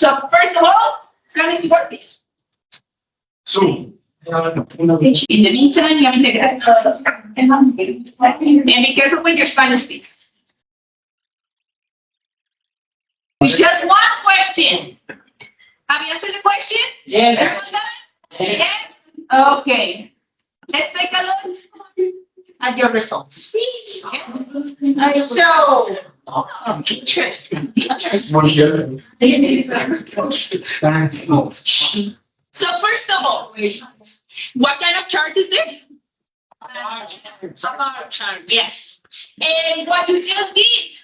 So first of all, scanning keyboard, please. Zoom. In the meantime, let me take it. And be careful with your Spanish, please. It's just one question. Have you answered the question? Yes. Everyone done? Yes. Okay. Let's take a look at your results. Okay. So, interesting. So first of all, what kind of chart is this? A bar chart. Yes. And what you just did,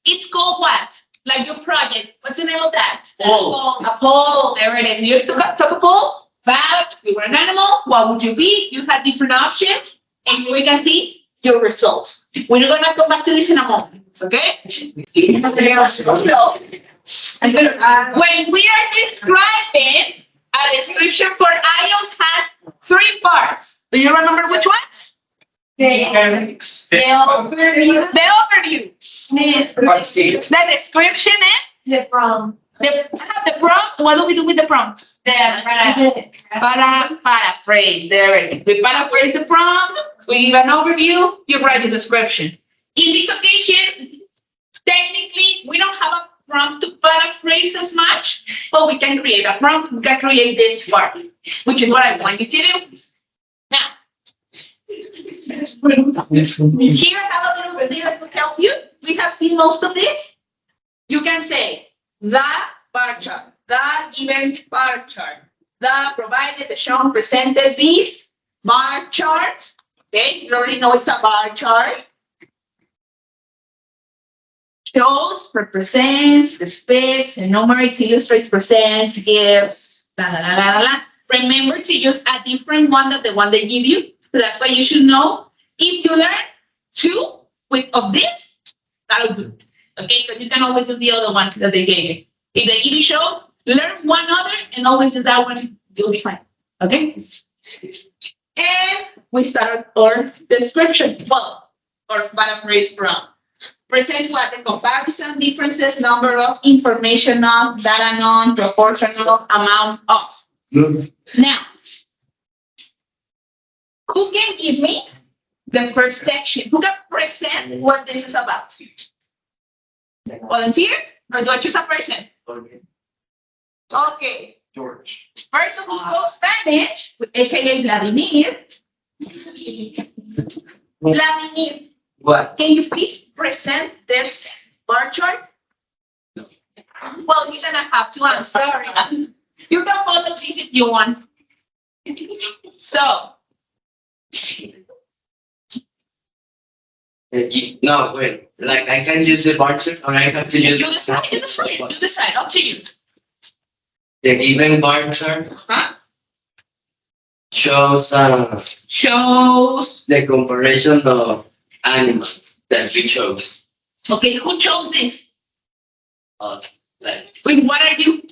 it's called what? Like your project. What's the name of that? Poll. A poll. There it is. You just took a poll. But you were an animal. What would you be? You had different options, and we can see your results. We're gonna come back to this in a moment. Okay? When we are describing a description for IOS has 3 parts. Do you remember which ones? The overview. The overview. The description and The from. the prompt. What do we do with the prompt? Paraphrase. There it is. We paraphrase the prompt. We give an overview. You write the description. In this occasion, technically, we don't have a prompt to paraphrase as much, but we can create a prompt. We can create this part, which is what I want you to do. Now, here I have a little video to help you. We have seen most of this. You can say the bar chart, the given bar chart, the provided, the shown, presented these bar charts. Okay, you already know it's a bar chart. Shows, represents, depicts, enumerates, illustrates, presents, gives, la la la la la la. Remember to use a different one than the one they give you. So that's why you should know. If you learn 2 of this, that'll do. Okay, because you can always do the other one that they gave you. If they give you show, learn one other and always do that one. You'll be fine. Okay. And we start our description. Well, or paraphrase from. Presents what? The comparison, differences, number of, information of, data known, proportion of, amount of. Now, who can give me the first section? Who can present what this is about? Volunteer? Or do I choose a person? Okay. George. Person who spoke Spanish, aka Vladimir. Vladimir, What? can you please present this bar chart? Well, you're gonna have to. I'm sorry. You can follow this if you want. So, No, wait. Like I can use the bar chart or I have to use you decide. You decide. You decide. Up to you. the given bar chart Huh? shows Shows. the comparison of animals that we chose. Okay, who chose this? Like Wait, what are you?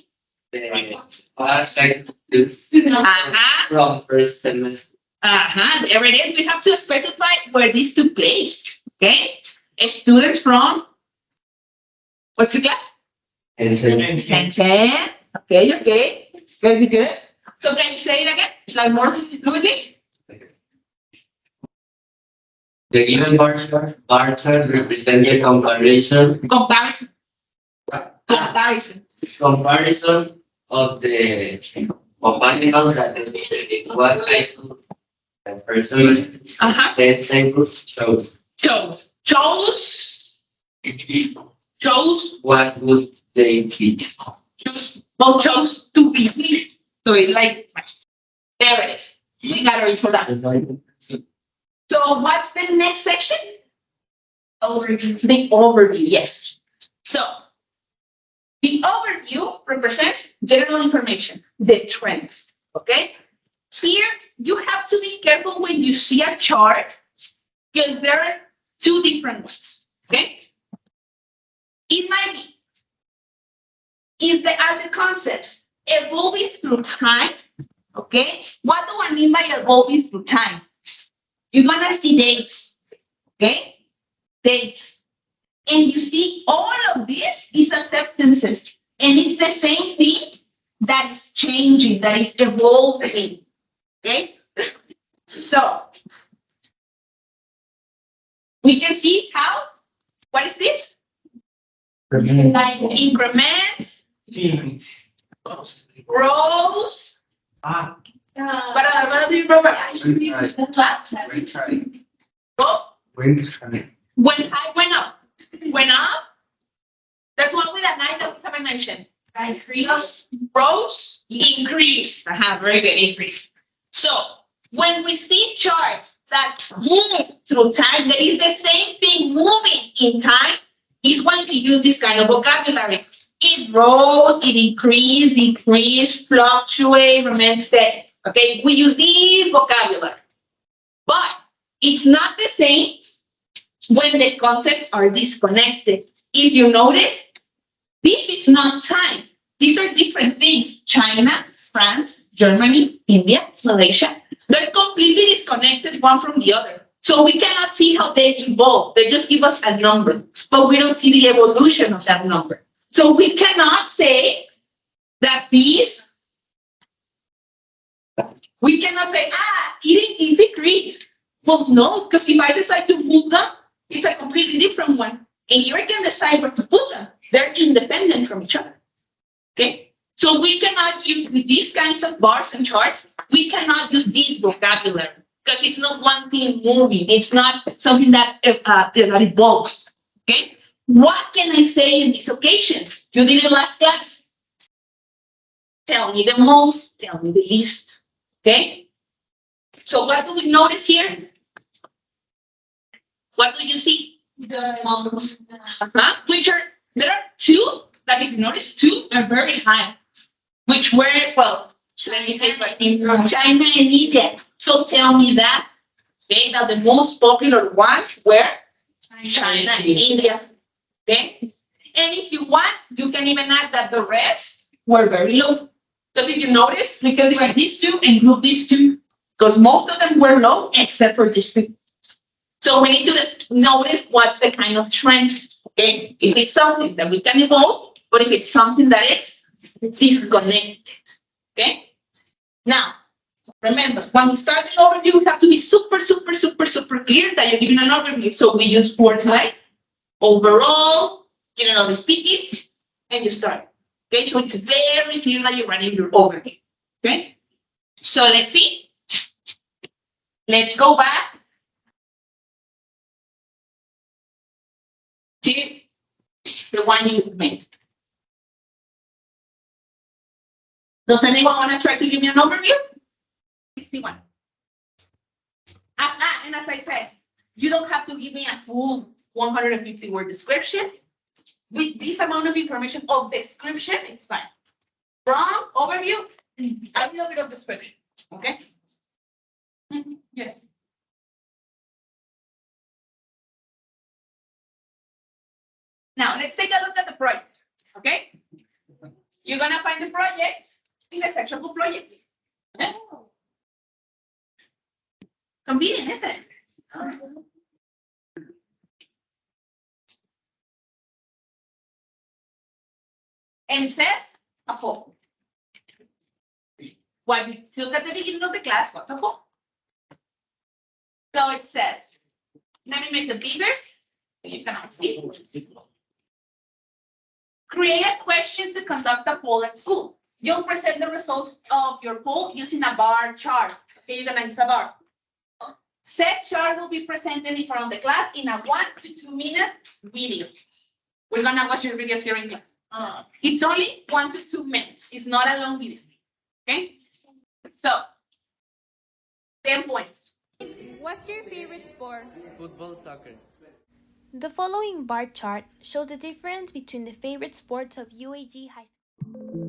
the aspect is Uh-huh. from first semester. Uh-huh. There it is. We have to specify where this took place. Okay? Students from what's your class? And then 10. Okay. Very good. So can you say it again? Like more fluidly? the given bar chart represents the comparison Comparison. of the of animals that what high school the first semester Uh-huh. same group chose. Chose. What would they be? Chose to be. So it's like, there it is. We got to read for that. So what's the next section? Overview. The overview, yes. So the overview represents general information, the trends, okay? Here, you have to be careful when you see a chart because there are 2 different ones, okay? It might be, are the concepts evolving through time, okay? What do I mean by evolving through time? You're gonna see dates, okay? Dates. And you see all of this is acceptances. And it's the same thing that is changing, that is evolving. Okay? So we can see how, what is this? Increments, grows. What do you remember? Oh, when I went up. Went up. There's one with a 9 that we haven't mentioned. Rose, increase. Very good, increase. So when we see charts that move through time, that is the same thing moving in time, is when we use this kind of vocabulary. It rose, it increased, decreased, fluctuate, remains steady. Okay, we use this vocabulary. But it's not the same when the concepts are disconnected. If you notice, this is not time. These are different things. China, France, Germany, India, Malaysia. They're completely disconnected one from the other. So we cannot see how they evolve. They just give us a number, but we don't see the evolution of that number. So we cannot say that these, we cannot say, it decreased. Well, no, because if I decide to move them, it's a completely different one. And here I can decide where to put them. They're independent from each other. Okay? So we cannot use with these kinds of bars and charts, we cannot use this vocabulary because it's not one thing moving. It's not something that evolves. Okay? What can I say in these occasions? You did it last class. Tell me the most, tell me the least. Okay? So what do we notice here? What do you see? Which are, there are two that if you notice, two are very high, which were, well, let me say, from China and India. So tell me that, okay, that the most popular ones were China and India, okay? And if you want, you can even add that the rest were very low. Because if you notice, we can divide these two and group these two, because most of them were low except for these two. So we need to just notice what's the kind of trend. Okay, if it's something that we can evolve, but if it's something that is disconnected. Okay. Now, remember, when we start the overview, we have to be super clear that you're giving an overview. So we use words like overall, generally speaking, and you start. Okay, so it's very clear that you're running your overview. Okay. So let's see. Let's go back to the one you made. Does anyone want to try to give me an overview? 61. And as I said, you don't have to give me a full 150 word description. With this amount of information of description, it's fine. From overview, a little bit of description. Okay? Yes. Now, let's take a look at the project. Okay? You're going to find the project in the section for project. Okay? Convenient, isn't it? And it says a whole. What you took at the beginning of the class was a whole. So it says, let me make it bigger. You cannot see. Create a question to conduct a poll at school. You'll present the results of your poll using a bar chart. Okay, you're gonna use a bar. Said chart will be presented in front of the class in a 1 to 2 minute video. We're gonna watch your videos here in class. It's only 1 to 2 minutes. It's not a long video. Okay? So, 10 points. What's your favorite sport? Football, soccer. The following bar chart shows the difference between the favorite sports of UAG High School.